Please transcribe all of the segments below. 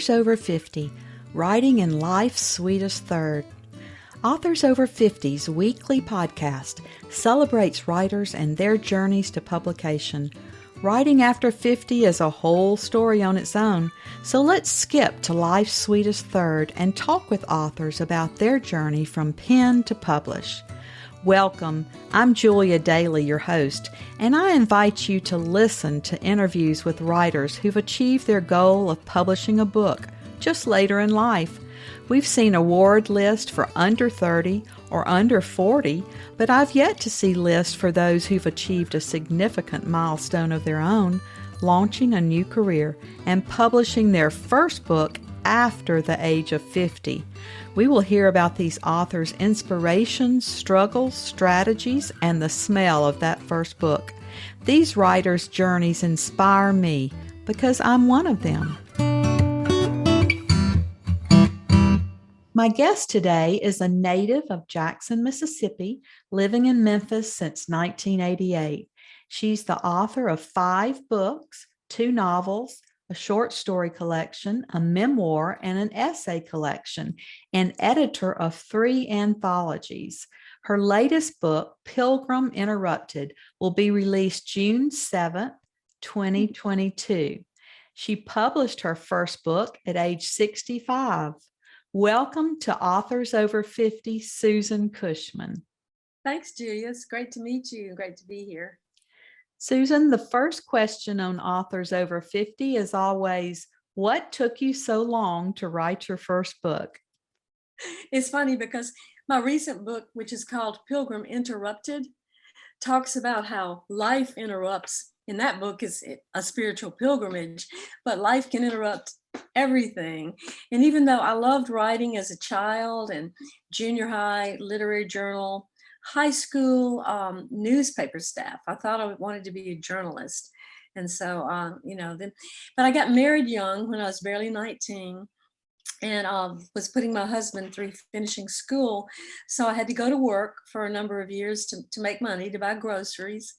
Authors Over 50, Writing in Life's Sweetest Third. Authors Over 50's weekly podcast celebrates writers and their journeys to publication. Writing after 50 is a whole story on its own, so let's skip to life's sweetest third and talk with authors about their journey from pen to publish. Welcome, I'm Julia Daily, your host, and I invite you to listen to interviews with writers who've achieved their goal of publishing a book just later in life. We've seen award lists for under 30 or under 40, but I've yet to see lists for those who've achieved a significant milestone of their own, launching a new career and publishing their first book after the age of 50. We will hear about these authors' inspirations, struggles, strategies, and the smell of that first book. These writers' journeys inspire me because I'm one of them. My guest today is a native of Jackson, Mississippi, living in Memphis since 1988. She's the author of 5 books, 2 novels, a short story collection, a memoir, and an essay collection, and editor of 3 anthologies. Her latest book, PILGRIM Interrupted, will be released June 7th, 2022. She published her first book at age 65. Welcome to Authors Over 50, Susan Cushman. Thanks, Julia. It's great to meet you and great to be here. Susan, the first question on Authors Over 50 is always, what took you so long to write your first book? It's funny because my recent book, which is called PILGRIM Interrupted, talks about how life interrupts. In that book is a spiritual pilgrimage, but life can interrupt everything. And even though I loved writing as a child and junior high, literary journal, high school newspaper staff, I thought I wanted to be a journalist. And so, but I got married young when I was barely 19 and was putting my husband through finishing school. So I had to go to work for a number of years to make money to buy groceries.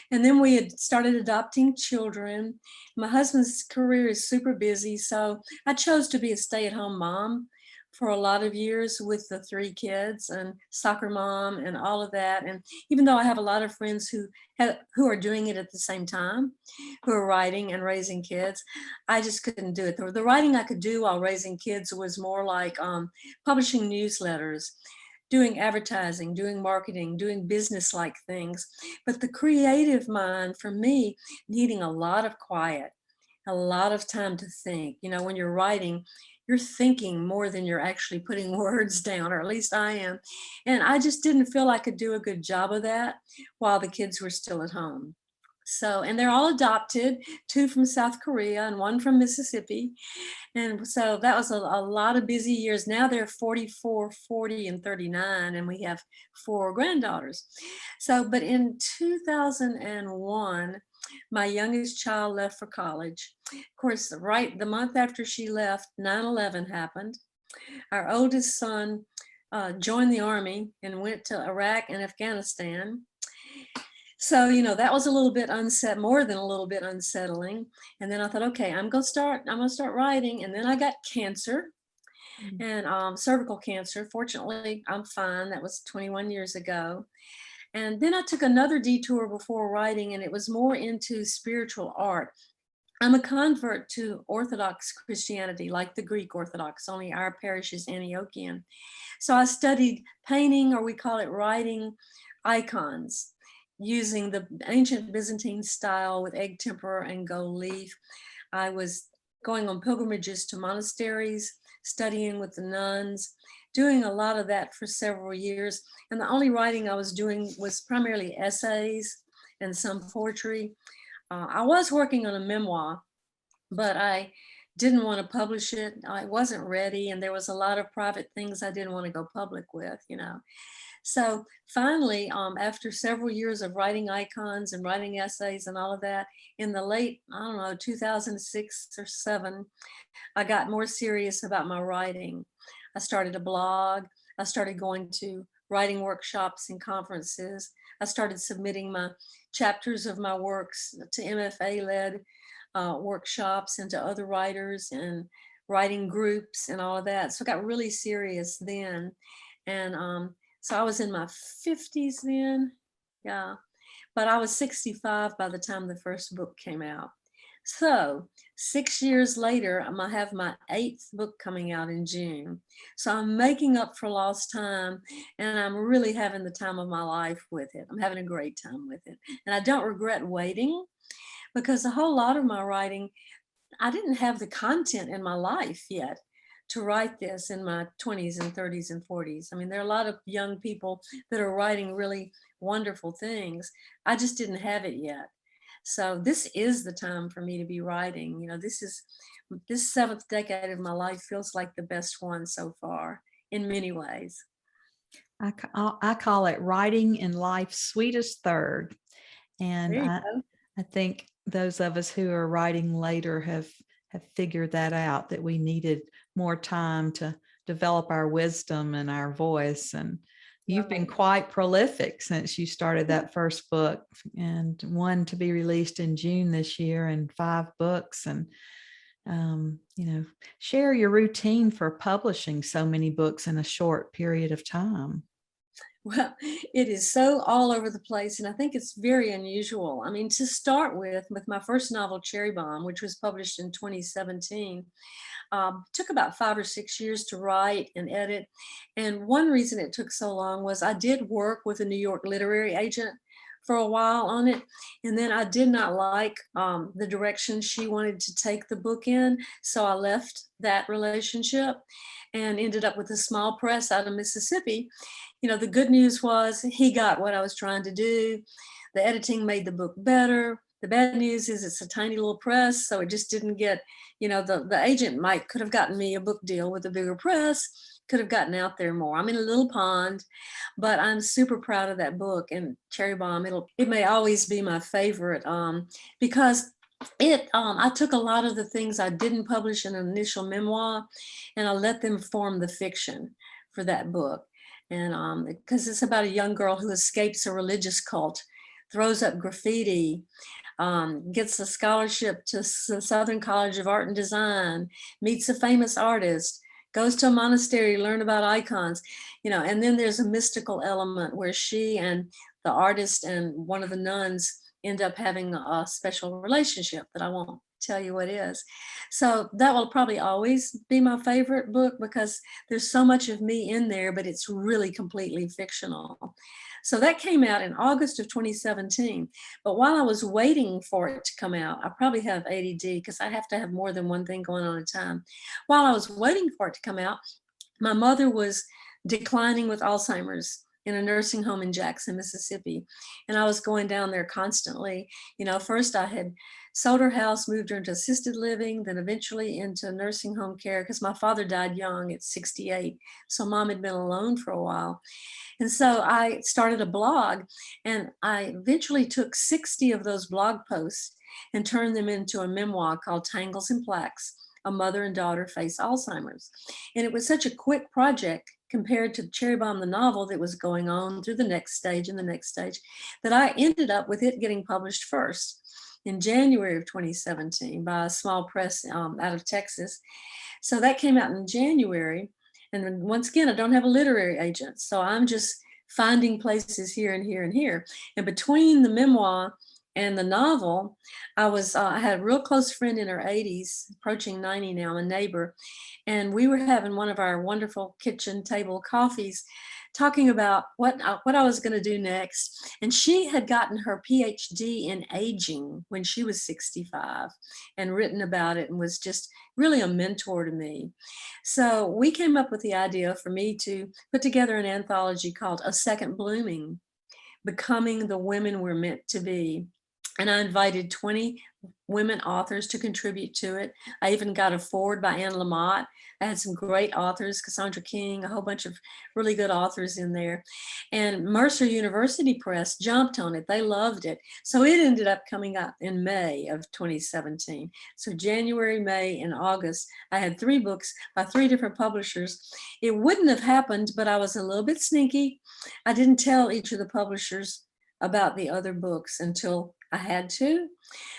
And then we had started adopting children. My husband's career is super busy, so I chose to be a stay-at-home mom for a lot of years with the 3 kids and soccer mom and all of that. And even though I have a lot of friends who are doing it at the same time, who are writing and raising kids, I just couldn't do it. The writing I could do while raising kids was more like publishing newsletters, doing advertising, doing marketing, doing business-like things. But the creative mind, for me, needing a lot of quiet, a lot of time to think. You know, when you're writing, you're thinking more than you're actually putting words down, or at least I am. And I just didn't feel I could do a good job of that while the kids were still at home. So, and they're all adopted, 2 from South Korea and 1 from Mississippi. And so that was a lot of busy years. Now they're 44, 40, and 39, and we have 4 granddaughters. So, but in 2001, my youngest child left for college. Of course, right the month after she left, 9/11 happened. Our oldest son joined the Army and went to Iraq and Afghanistan. So, that was a little bit more than a little bit unsettling. And then I thought, okay, I'm going to start writing. And then I got cancer and cervical cancer. Fortunately, I'm fine. That was 21 years ago. And then I took another detour before writing, and it was more into spiritual art. I'm a convert to Orthodox Christianity, like the Greek Orthodox, only our parish is Antiochian. So I studied painting, or we call it writing, icons, using the ancient Byzantine style with egg tempera and gold leaf. I was going on pilgrimages to monasteries, studying with the nuns, doing a lot of that for several years. And the only writing I was doing was primarily essays and some poetry. I was working on a memoir, but I didn't want to publish it. I wasn't ready, and there was a lot of private things I didn't want to go public with, So finally, after several years of writing icons and writing essays and all of that, in the late, 2006 or 7, I got more serious about my writing. I started a blog. I started going to writing workshops and conferences. I started submitting my chapters of my works to MFA-led workshops and to other writers, and writing groups and all of that. So I got really serious then. And so I was in my 50s then. Yeah. But I was 65 by the time the first book came out. So 6 years later, I'm gonna have my 8th book coming out in June. So I'm making up for lost time, and I'm really having the time of my life with it. I'm having a great time with it. And I don't regret waiting, because a whole lot of my writing, I didn't have the content in my life yet to write this in my 20s and 30s and 40s. I mean, there are a lot of young people that are writing really wonderful things. I just didn't have it yet. So this is the time for me to be writing. This 7th decade of my life feels like the best one so far in many ways. I call it writing in life's sweetest third. And There you go. I think those of us who are writing later have figured that out, that we needed more time to develop our wisdom and our voice. And you've been quite prolific since you started that first book, and one to be released in June this year, and 5 books. And share your routine for publishing so many books in a short period of time. Well, it is so all over the place, and I think it's very unusual. I mean, to start with my first novel, Cherry Bomb, which was published in 2017, took about 5 or 6 years to write and edit. And one reason it took so long was I did work with a New York literary agent for a while on it. And then I did not like the direction she wanted to take the book in. So I left that relationship and ended up with a small press out of Mississippi. The good news was he got what I was trying to do. The editing made the book better. The bad news is it's a tiny little press, so it just didn't get, the agent could have gotten me a book deal with a bigger press, could have gotten out there more. I'm in a little pond, but I'm super proud of that book. And Cherry Bomb, it may always be my favorite because I took a lot of the things I didn't publish in an initial memoir, and I let them form the fiction for that book. And because it's about a young girl who escapes a religious cult, throws up graffiti, gets a scholarship to the Southern College of Art and Design, meets a famous artist, goes to a monastery to learn about icons, and then there's a mystical element where she and the artist and one of the nuns end up having a special relationship that I won't tell you what is. So that will probably always be my favorite book, because there's so much of me in there, but it's really completely fictional. So that came out in August of 2017. But while I was waiting for it to come out, I probably have ADD because I have to have more than one thing going on at a time. While I was waiting for it to come out, my mother was declining with Alzheimer's in a nursing home in Jackson, Mississippi. And I was going down there constantly. First I had sold her house, moved her into assisted living, then eventually into nursing home care, because my father died young at 68. So mom had been alone for a while. And so I started a blog, and I eventually took 60 of those blog posts and turned them into a memoir called Tangles and Plaques: A Mother and Daughter Face Alzheimer's. And it was such a quick project compared to Cherry Bomb, the novel, that was going on through the next stage and the next stage, that I ended up with it getting published first in January of 2017 by a small press out of Texas. So that came out in January. And then once again, I don't have a literary agent. So I'm just finding places here and here and here. And between the memoir and the novel, I had a real close friend in her 80s, approaching 90 now, a neighbor. And we were having one of our wonderful kitchen table coffees, talking about what I was going to do next. And she had gotten her PhD in aging when she was 65 and written about it, and was just really a mentor to me. So we came up with the idea for me to put together an anthology called A Second Blooming: Becoming the Women We're Meant to Be. And I invited 20 women authors to contribute to it. I even got a foreword by Anne Lamott. I had some great authors, Cassandra King, a whole bunch of really good authors in there. And Mercer University Press jumped on it. They loved it. So it ended up coming out in May of 2017. So January, May, and August, I had 3 books by 3 different publishers. It wouldn't have happened, but I was a little bit sneaky. I didn't tell each of the publishers about the other books until I had to,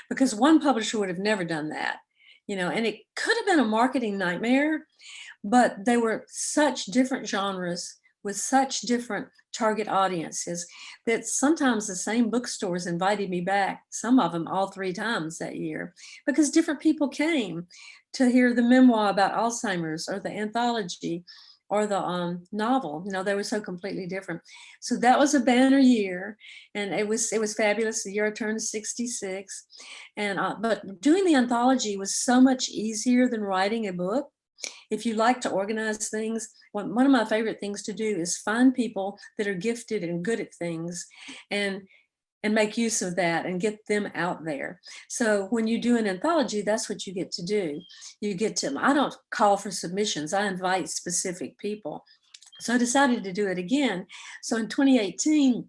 because one publisher would have never done that. and it could have been a marketing nightmare, but they were such different genres with such different target audiences that sometimes the same bookstores invited me back, some of them all 3 times that year, because different people came to hear the memoir about Alzheimer's or the anthology or the novel. They were so completely different. So that was a banner year, and it was fabulous. The year I turned 66, and but doing the anthology was so much easier than writing a book. If you like to organize things, one of my favorite things to do is find people that are gifted and good at things, and make use of that and get them out there. So when you do an anthology, that's what you get to do. You get to, I don't call for submissions, I invite specific people. So I decided to do it again. So in 2018,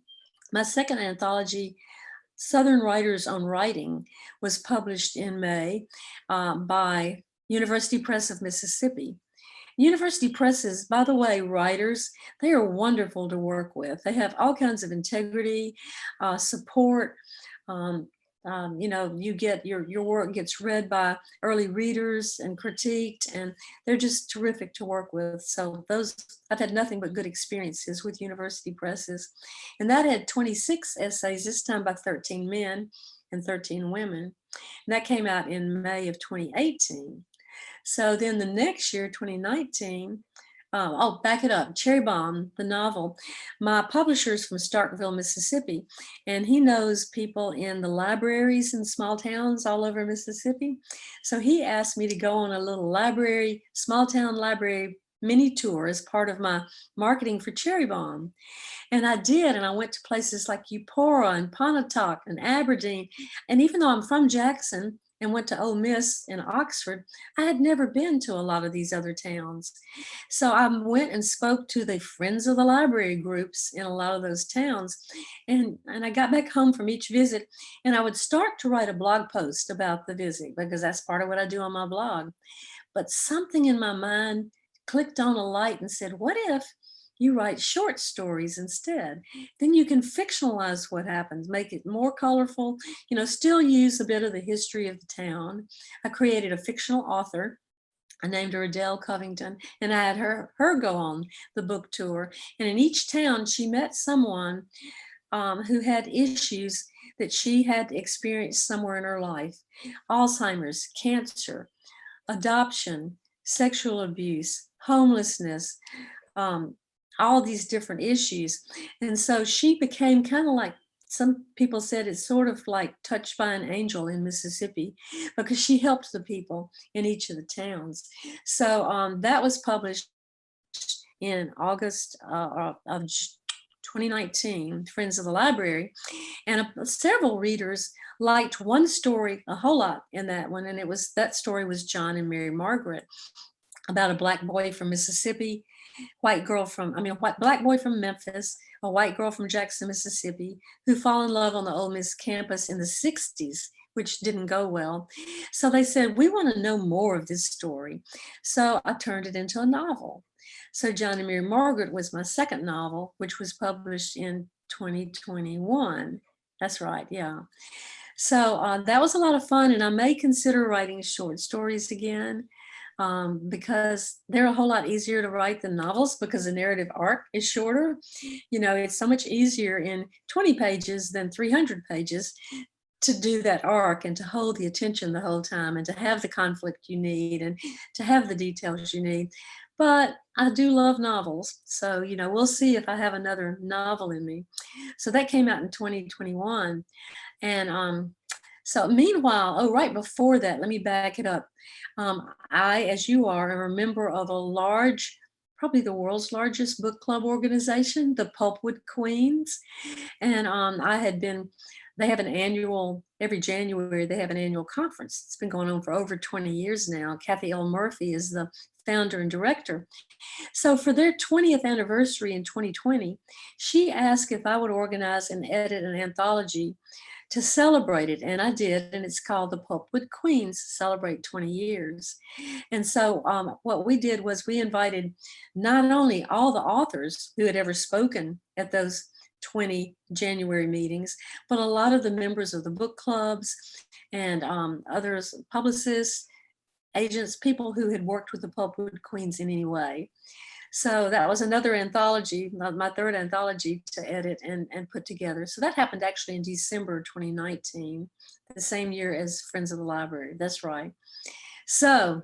my second anthology, Southern Writers on Writing, was published in May by University Press of Mississippi. University presses, by the way, writers, they are wonderful to work with. They have all kinds of integrity, support. You get your work gets read by early readers and critiqued, and they're just terrific to work with. So I've had nothing but good experiences with university presses. And that had 26 essays, this time by 13 men and 13 women. And that came out in May of 2018. So then the next year, 2019, back it up. Cherry Bomb, the novel. My publisher's from Starkville, Mississippi, and he knows people in the libraries in small towns all over Mississippi. So he asked me to go on a little small town library mini tour as part of my marketing for Cherry Bomb. And I did, and I went to places like Eupora and Pontotoc and Aberdeen. And even though I'm from Jackson and went to Ole Miss in Oxford, I had never been to a lot of these other towns. So I went and spoke to the Friends of the Library groups in a lot of those towns. And I got back home from each visit, and I would start to write a blog post about the visit, because that's part of what I do on my blog. But something in my mind clicked on a light and said, what if you write short stories instead? Then you can fictionalize what happens, make it more colorful, still use a bit of the history of the town. I created a fictional author. I named her Adele Covington, and I had her go on the book tour. And in each town, she met someone who had issues that she had experienced somewhere in her life: Alzheimer's, cancer, adoption, sexual abuse, homelessness, all these different issues. And so she became kind of like, some people said it's sort of like touched by an angel in Mississippi, because she helped the people in each of the towns. So that was published in August of 2019, Friends of the Library. And several readers liked one story a whole lot in that one. And that story was John and Mary Margaret, about a Black boy from Mississippi, black boy from Memphis, a white girl from Jackson, Mississippi, who fall in love on the Ole Miss campus in the 60s, which didn't go well. So they said, we want to know more of this story. So I turned it into a novel. So John and Mary Margaret was my second novel, which was published in 2021. That's right, yeah. So that was a lot of fun, and I may consider writing short stories again. Because they're a whole lot easier to write than novels, because the narrative arc is shorter. It's so much easier in 20 pages than 300 pages to do that arc and to hold the attention the whole time and to have the conflict you need and to have the details you need. But I do love novels. So, we'll see if I have another novel in me. So that came out in 2021. And so meanwhile, right before that, let me back it up. I, as you are, am a member of a large, probably the world's largest book club organization, the Pulpwood Queens. And they have every January, they have an annual conference. It's been going on for over 20 years now. Kathy L. Murphy is the founder and director. So for their 20th anniversary in 2020, she asked if I would organize and edit an anthology to celebrate it. And I did, and it's called The Pulpwood Queens Celebrate 20 Years. And so what we did was we invited not only all the authors who had ever spoken at those 20 January meetings, but a lot of the members of the book clubs and others, publicists, agents, people who had worked with the Pulpwood Queens in any way. So that was another anthology, my third anthology to edit and put together. So that happened actually in December 2019, the same year as Friends of the Library. That's right. So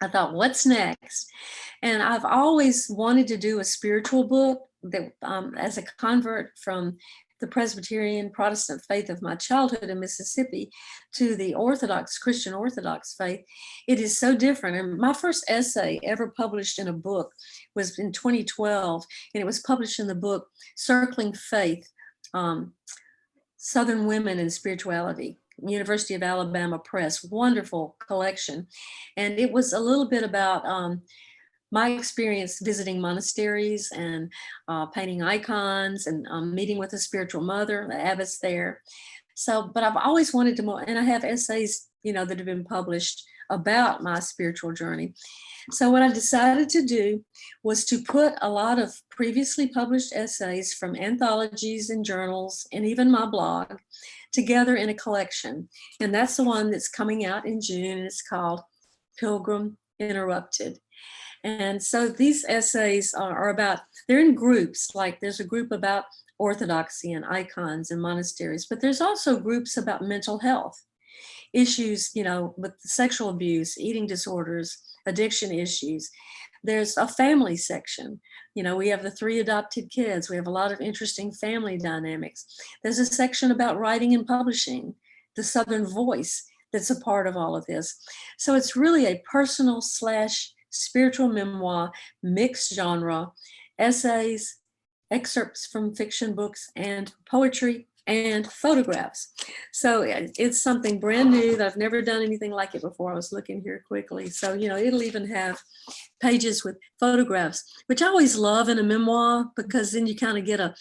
I thought, what's next? And I've always wanted to do a spiritual book that, as a convert from the Presbyterian Protestant faith of my childhood in Mississippi to the Orthodox, Christian Orthodox faith, it is so different. And my first essay ever published in a book was in 2012, and it was published in the book Circling Faith, Southern Women and Spirituality, University of Alabama Press, wonderful collection. And it was a little bit about my experience visiting monasteries and painting icons and meeting with a spiritual mother, the abbess there. So, but I've always wanted to, and I have essays, that have been published about my spiritual journey. So what I decided to do was to put a lot of previously published essays from anthologies and journals and even my blog together in a collection. And that's the one that's coming out in June. It's called Pilgrim Interrupted. And so these essays are about, they're in groups, like there's a group about orthodoxy and icons and monasteries, but there's also groups about mental health issues, with sexual abuse, eating disorders, addiction issues. There's a family section. We have the 3 adopted kids. We have a lot of interesting family dynamics. There's a section about writing and publishing, the Southern voice that's a part of all of this. So it's really a personal / spiritual memoir, mixed genre, essays, excerpts from fiction books and poetry and photographs. So it's something brand new that I've never done anything like it before. I was looking here quickly. So, it'll even have pages with photographs, which I always love in a memoir, because then you kind of get a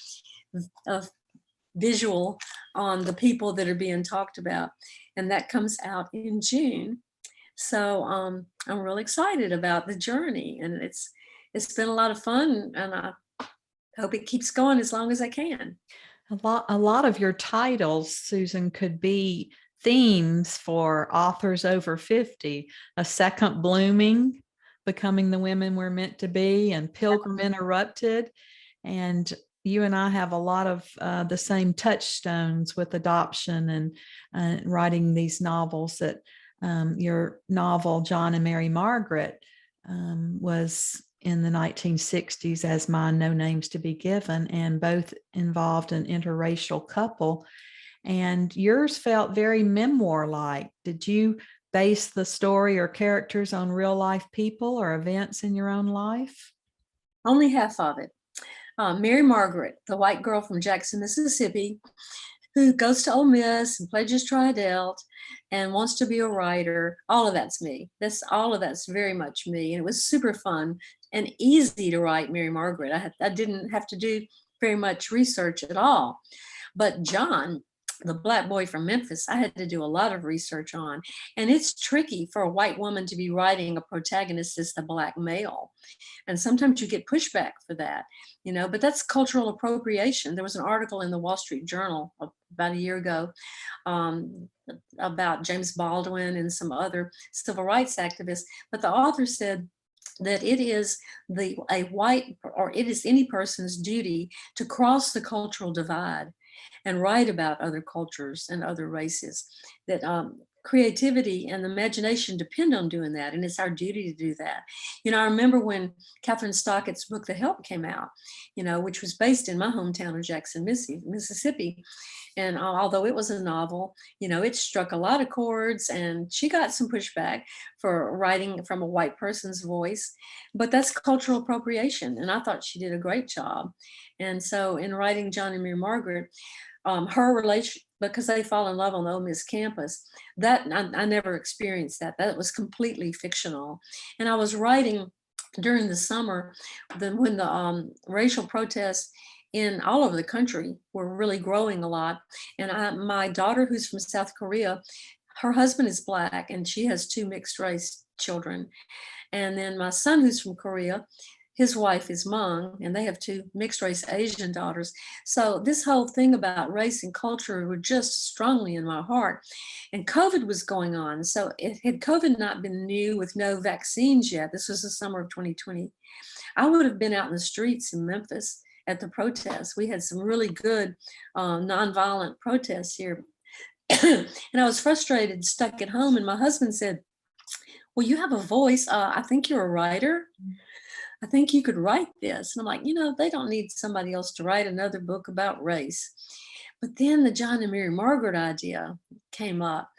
visual on the people that are being talked about. And that comes out in June. So I'm really excited about the journey, and it's been a lot of fun, and I hope it keeps going as long as I can. A lot of your titles, Susan, could be themes for authors over 50. A Second Blooming, Becoming the Women We're Meant to Be, and Pilgrim Interrupted. And you and I have a lot of the same touchstones with adoption and writing these novels. That your novel, John and Mary Margaret, was in the 1960s as mine, No Names to Be Given, and both involved an interracial couple. And yours felt very memoir-like. Did you base the story or characters on real life people or events in your own life? Only half of it. Mary Margaret, the white girl from Jackson, Mississippi, who goes to Ole Miss and pledges Tri Delt and wants to be a writer. All of that's me. All of that's very much me. And it was super fun and easy to write Mary Margaret. I didn't have to do very much research at all. But John, the Black boy from Memphis, I had to do a lot of research on. And it's tricky for a white woman to be writing a protagonist as the Black male. And sometimes you get pushback for that, but that's cultural appropriation. There was an article in the Wall Street Journal about a year ago about James Baldwin and some other civil rights activists. But the author said that it is any person's duty to cross the cultural divide and write about other cultures and other races, that creativity and imagination depend on doing that. And it's our duty to do that. I remember when Catherine Stockett's book, The Help, came out, which was based in my hometown of Jackson, Mississippi. And although it was a novel, it struck a lot of chords, and she got some pushback for writing from a white person's voice, but that's cultural appropriation. And I thought she did a great job. And so in writing John and Mary Margaret, her relation, because they fall in love on the Ole Miss campus, that I never experienced that. That was completely fictional. And I was writing during the summer, when the racial protests in all over the country were really growing a lot. And my daughter, who's from South Korea, her husband is Black, and she has 2 mixed race children. And then my son, who's from Korea, his wife is Hmong, and they have two mixed race Asian daughters. So this whole thing about race and culture were just strongly in my heart. And COVID was going on. So had COVID not been new with no vaccines yet, this was the summer of 2020, I would have been out in the streets in Memphis at the protests. We had some really good nonviolent protests here. And I was frustrated, stuck at home. And my husband said, well, you have a voice. I think you're a writer. I think you could write this. And I'm like, they don't need somebody else to write another book about race. But then the John and Mary Margaret idea came up,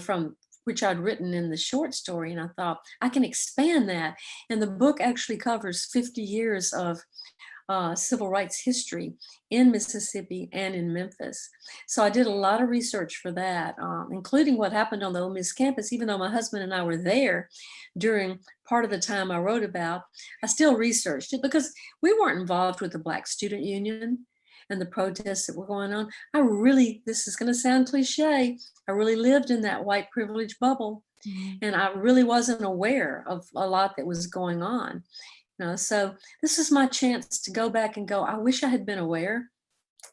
from which I'd written in the short story. And I thought, I can expand that. And the book actually covers 50 years of civil rights history in Mississippi and in Memphis. So I did a lot of research for that, including what happened on the Ole Miss campus. Even though my husband and I were there during part of the time I wrote about, I still researched it because we weren't involved with the Black Student Union and the protests that were going on. This is going to sound cliche, I really lived in that white privilege bubble. And I really wasn't aware of a lot that was going on. So this is my chance to go back and go, I wish I had been aware.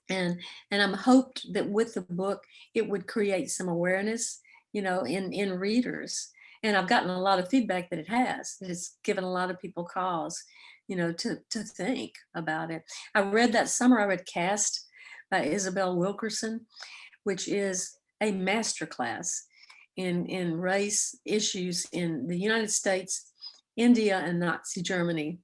And I'm hoped that with the book, it would create some awareness, in readers. And I've gotten a lot of feedback that it has. That it's given a lot of people cause, to think about it. I read that summer, I read Caste by Isabel Wilkerson, which is a masterclass in race issues in the United States, India, and Nazi Germany.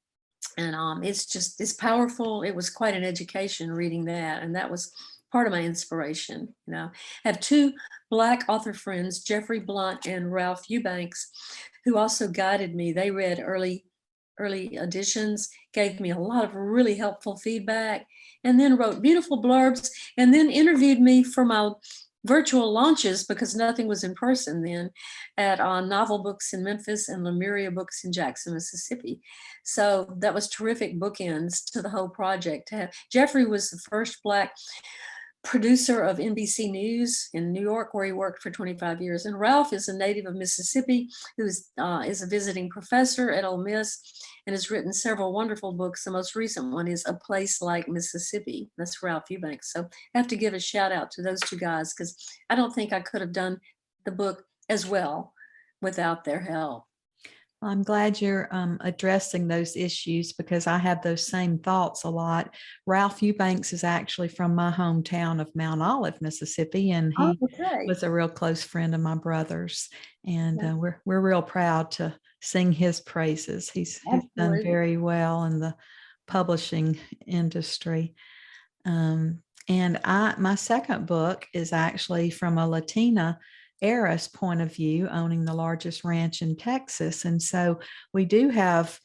And it's powerful. It was quite an education reading that. And that was part of my inspiration. I have two Black author friends, Jeffrey Blunt and Ralph Eubanks, who also guided me. They read early editions, gave me a lot of really helpful feedback, and then wrote beautiful blurbs, and then interviewed me for my virtual launches, because nothing was in person then, at Novel Books in Memphis and Lemuria Books in Jackson, Mississippi. So that was terrific bookends to the whole project. Jeffrey was the first Black producer of NBC News in New York, where he worked for 25 years. And Ralph is a native of Mississippi, who is a visiting professor at Ole Miss and has written several wonderful books. The most recent one is A Place Like Mississippi. That's Ralph Eubanks. So I have to give a shout out to those two guys, because I don't think I could have done the book as well without their help. I'm glad you're addressing those issues, because I have those same thoughts a lot. Ralph Eubanks is actually from my hometown of Mount Olive, Mississippi, and he was a real close friend of my brother's. And we're real proud to sing his praises. He's done very well in the publishing industry. And my second book is actually from a Latina heiress point of view, owning the largest ranch in Texas. And so we do have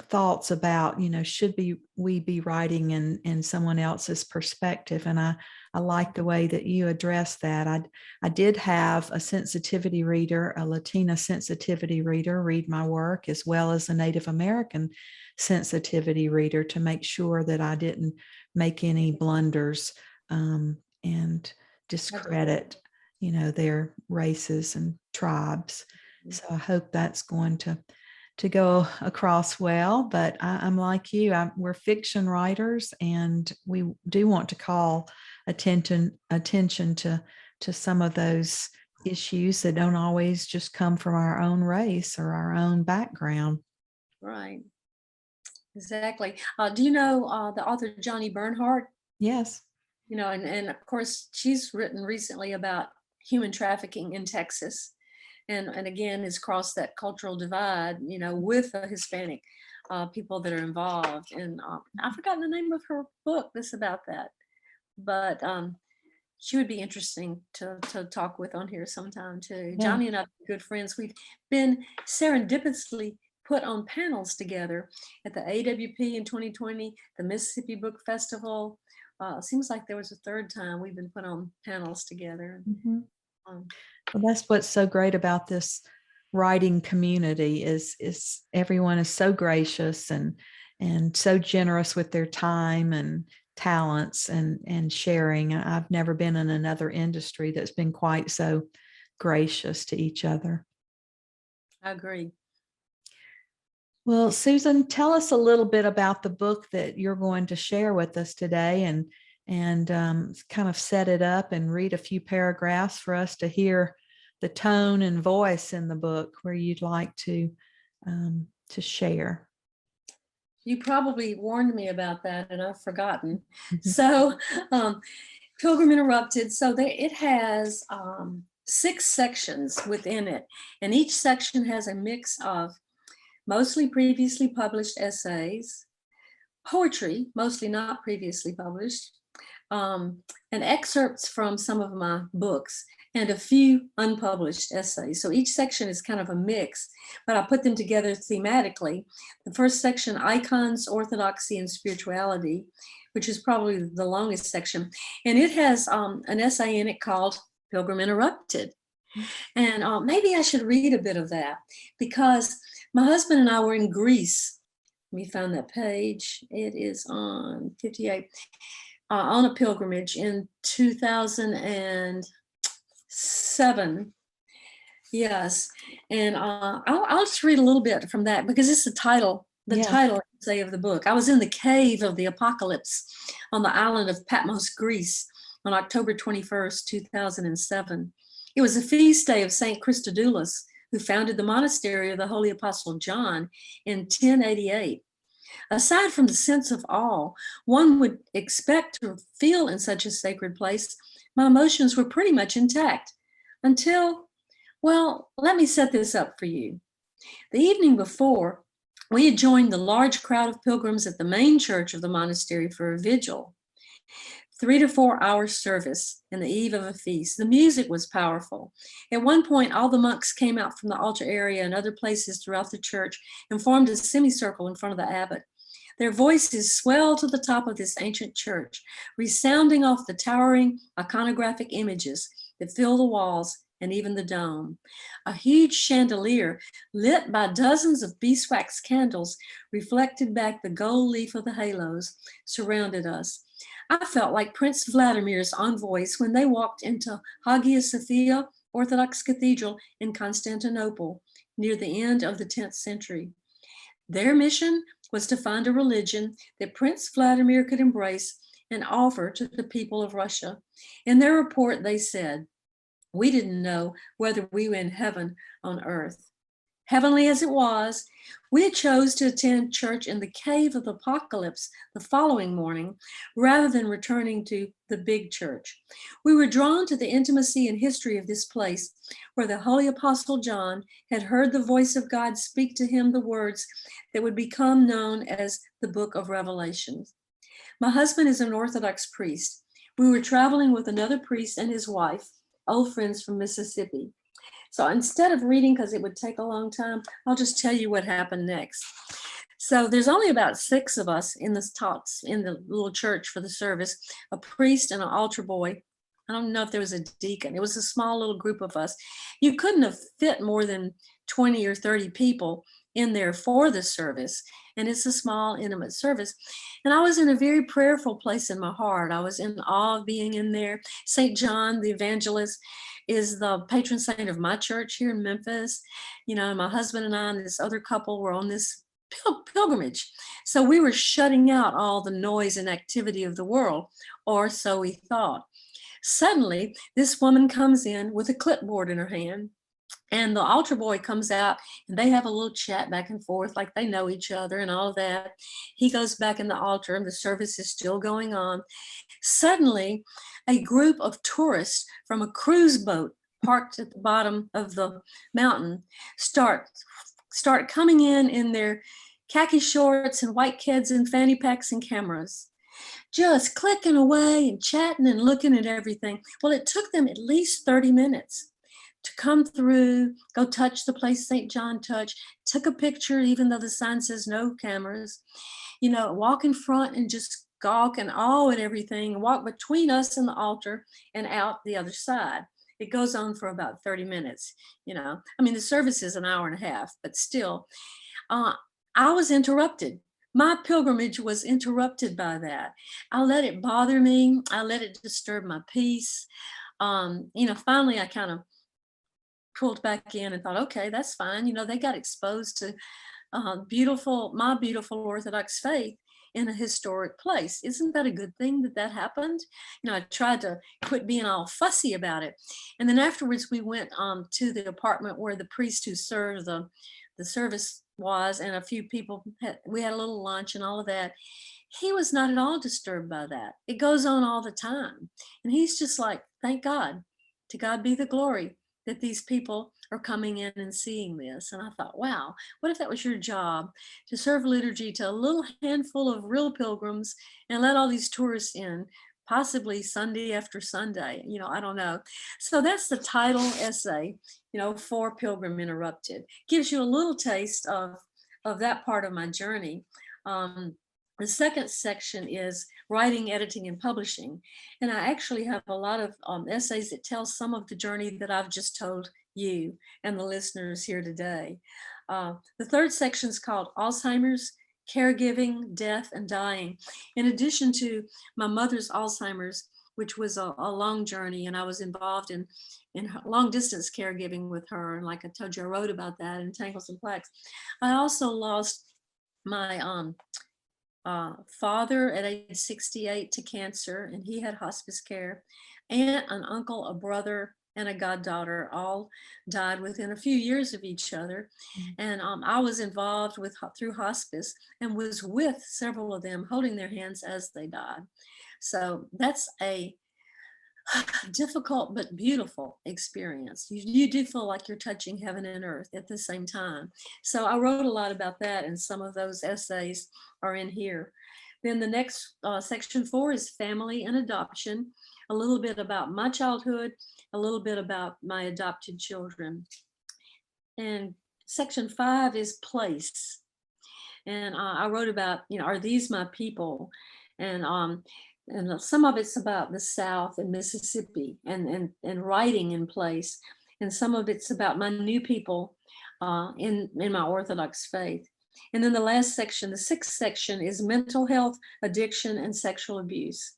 thoughts about, should we be writing in someone else's perspective? And I like the way that you address that. I did have a sensitivity reader, a Latina sensitivity reader, read my work, as well as a Native American sensitivity reader, to make sure that I didn't make any blunders and discredit their races and tribes. So I hope that's going to go across well. But I'm like you, we're fiction writers, and we do want to call attention to some of those issues that don't always just come from our own race or our own background. Right. Exactly. Do you know the author Johnny Bernhardt? Yes. And of course, she's written recently about human trafficking in Texas, and again has crossed that cultural divide, with the Hispanic people that are involved. And I've forgotten the name of her book that's about that, but she would be interesting to talk with on here sometime too. Yeah. Johnny and I are good friends. We've been serendipitously put on panels together at the AWP in 2020, the Mississippi Book Festival. Seems like there was a third time we've been put on panels together. Mm-hmm. Well, that's what's so great about this writing community is everyone is so gracious and so generous with their time and talents and sharing. I've never been in another industry that's been quite so gracious to each other. I agree. Well, Susan, tell us a little bit about the book that you're going to share with us today, and kind of set it up and read a few paragraphs for us to hear the tone and voice in the book where you'd like to share. You probably warned me about that and I've forgotten. So, Pilgrim Interrupted. So it has 6 sections within it, and each section has a mix of mostly previously published essays, poetry, mostly not previously published, and excerpts from some of my books, and a few unpublished essays. So each section is kind of a mix, but I put them together thematically. The first section, Icons, Orthodoxy, and Spirituality, which is probably the longest section. And it has an essay in it called Pilgrim Interrupted. And maybe I should read a bit of that, because my husband and I were in Greece. Let me find that page. It is on 58. On a pilgrimage in 2007. Yes. And I'll just read a little bit from that, because it's the title say of the book. I was in the cave of the apocalypse on the island of Patmos, Greece, on October 21st, 2007. It was a feast day of Saint Christodoulos, who founded the monastery of the Holy Apostle John in 1088. Aside from the sense of awe one would expect to feel in such a sacred place, my emotions were pretty much intact until, well, let me set this up for you. The evening before, we had joined the large crowd of pilgrims at the main church of the monastery for a vigil. 3 to 4 hour service in the eve of a feast. The music was powerful. At one point, all the monks came out from the altar area and other places throughout the church and formed a semicircle in front of the abbot. Their voices swelled to the top of this ancient church, resounding off the towering iconographic images that fill the walls and even the dome. A huge chandelier, lit by dozens of beeswax candles, reflected back the gold leaf of the halos, surrounded us. I felt like Prince Vladimir's envoys when they walked into Hagia Sophia Orthodox Cathedral in Constantinople near the end of the 10th century. Their mission was to find a religion that Prince Vladimir could embrace and offer to the people of Russia. In their report, they said, "We didn't know whether we were in heaven on earth." Heavenly as it was, we chose to attend church in the cave of the apocalypse the following morning, rather than returning to the big church. We were drawn to the intimacy and history of this place, where the Holy Apostle John had heard the voice of God speak to him the words that would become known as the Book of Revelation. My husband is an Orthodox priest. We were traveling with another priest and his wife, old friends from Mississippi. So instead of reading, because it would take a long time, I'll just tell you what happened next. So there's only about 6 of us in the little church for the service, a priest and an altar boy. I don't know if there was a deacon. It was a small little group of us. You couldn't have fit more than 20 or 30 people in there for the service. And it's a small, intimate service. And I was in a very prayerful place in my heart. I was in awe of being in there. St. John, the evangelist, is the patron saint of my church here in Memphis. You know, my husband and I and this other couple were on this pilgrimage. So we were shutting out all the noise and activity of the world, or so we thought. Suddenly, this woman comes in with a clipboard in her hand, and the altar boy comes out, and they have a little chat back and forth like they know each other and all of that. He goes back in the altar, and the service is still going on. Suddenly, a group of tourists from a cruise boat parked at the bottom of the mountain start coming in their khaki shorts and white kids and fanny packs and cameras, just clicking away and chatting and looking at everything. Well, it took them at least 30 minutes to come through, go touch the place St. John touched, took a picture, even though the sign says no cameras, you know, walk in front and just gawk and awe at everything, and walk between us and the altar and out the other side. It goes on for about 30 minutes, you know. I mean, the service is an hour and a half, but still, I was interrupted. My pilgrimage was interrupted by that. I let it bother me. I let it disturb my peace. You know, finally, I kind of pulled back in and thought, okay, that's fine. You know, they got exposed to my beautiful Orthodox faith in a historic place. Isn't that a good thing that that happened? I tried to quit being all fussy about it. And then afterwards, we went to the apartment where the priest who served the service was, and a few people, we had a little lunch and all of that. He was not at all disturbed by that. It goes on all the time. And he's just like, thank God, to God be the glory that these people are coming in and seeing this. And I thought, wow, what if that was your job, to serve liturgy to a little handful of real pilgrims and let all these tourists in, possibly Sunday after Sunday? I don't know. So that's the title essay, for Pilgrim Interrupted. Gives you a little taste of that part of my journey. The second section is writing, editing, and publishing. And I actually have a lot of essays that tell some of the journey that I've just told you and the listeners here today. The third section is called Alzheimer's, Caregiving, Death, and Dying. In addition to my mother's Alzheimer's, which was a long journey, and I was involved in long distance caregiving with her. And like I told you, I wrote about that in Tangles and Plaques. I also lost my father at age 68 to cancer, and he had hospice care. Aunt, an uncle, a brother, and a goddaughter all died within a few years of each other. And I was involved through hospice and was with several of them, holding their hands as they died. So that's a difficult but beautiful experience. You do feel like you're touching heaven and earth at the same time. So I wrote a lot about that, and some of those essays are in here. Then the next section 4 is family and adoption, a little bit about my childhood, a little bit about my adopted children. And section 5 is place. And I wrote about, are these my people? And some of it's about the South and Mississippi and writing in place. And some of it's about my new people in my Orthodox faith. And then the last section, the sixth section, is mental health, addiction, and sexual abuse.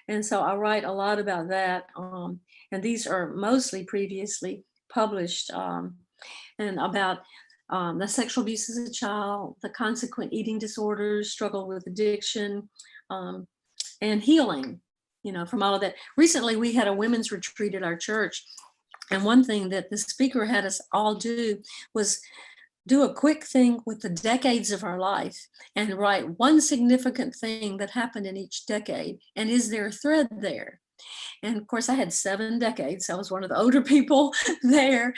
And so I write a lot about that. And these are mostly previously published, and about the sexual abuse as a child, the consequent eating disorders, struggle with addiction, and healing, from all of that. Recently, we had a women's retreat at our church. And one thing that the speaker had us all do was do a quick thing with the decades of our life and write one significant thing that happened in each decade. And is there a thread there? And of course, I had 7 decades. I was one of the older people there.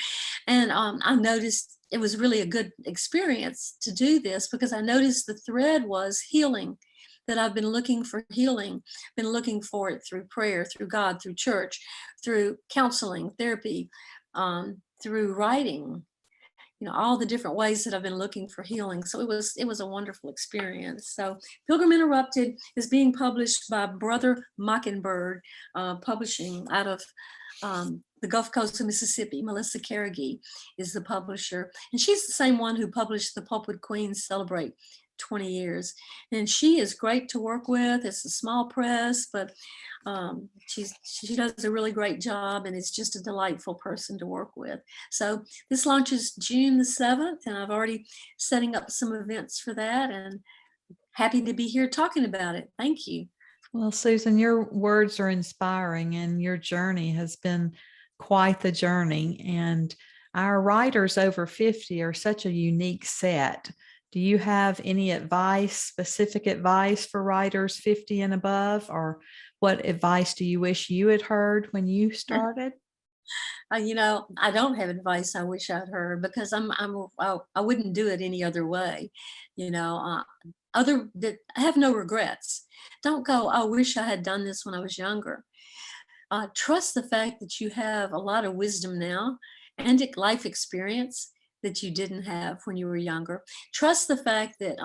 And I noticed it was really a good experience to do this, because I noticed the thread was healing, that I've been looking for healing, been looking for it through prayer, through God, through church, through counseling, therapy, through writing, all the different ways that I've been looking for healing. So it was a wonderful experience. So Pilgrim Interrupted is being published by Brother Mockingbird Publishing out of the Gulf Coast of Mississippi. Melissa Carnegie is the publisher. And she's the same one who published The Pulpwood Queens Celebrate 20 years. And she is great to work with. It's a small press, but she does a really great job, and is just a delightful person to work with. So this launches June the 7th, and I've already setting up some events for that, and happy to be here talking about it. Thank you. Well, Susan, your words are inspiring, and your journey has been quite the journey. And our writers over 50 are such a unique set. Do you have any specific advice for writers 50 and above, or what advice do you wish you had heard when you started? I don't have advice I wish I'd heard, because I wouldn't do it any other way. That I have no regrets. Don't go, I wish I had done this when I was younger. Trust the fact that you have a lot of wisdom now and life experience that you didn't have when you were younger. Trust the fact that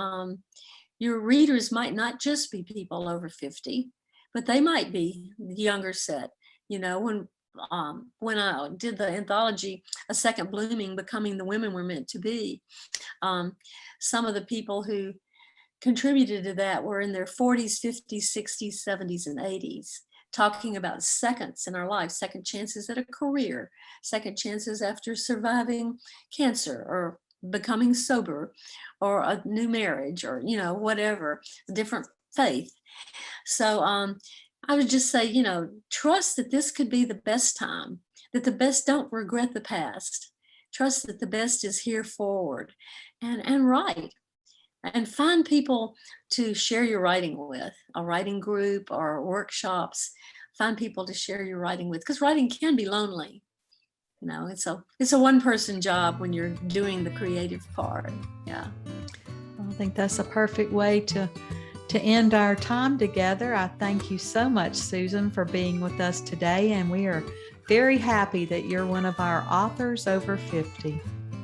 your readers might not just be people over 50, but they might be the younger set. When I did the anthology, A Second Blooming, Becoming the Women We're Meant to Be, some of the people who contributed to that were in their 40s, 50s, 60s, 70s, and 80s. Talking about seconds in our life, second chances at a career, second chances after surviving cancer or becoming sober, or a new marriage, or, whatever, a different faith. So I would just say, trust that this could be the best time, that the best, don't regret the past. Trust that the best is here forward, and write. And find people to share your writing with, a writing group or workshops. Find people to share your writing with, because writing can be lonely. It's a one-person job when you're doing the creative part. Yeah. I think that's a perfect way to end our time together. I thank you so much, Susan, for being with us today, and we are very happy that you're one of our authors over 50.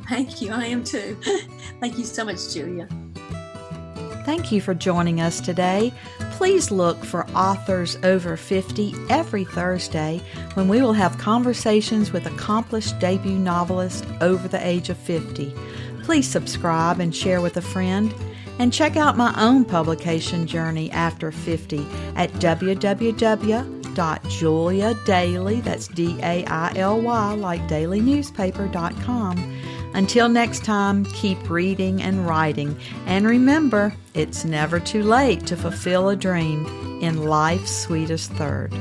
Thank you. I am too. Thank you so much, Julia. Thank you for joining us today. Please look for Authors Over 50 every Thursday, when we will have conversations with accomplished debut novelists over the age of 50. Please subscribe and share with a friend. And check out my own publication journey after 50 at www.juliadaily, that's D-A-I-L-Y, like dailynewspaper.com. Until next time, keep reading and writing. And remember, it's never too late to fulfill a dream in life's sweetest third.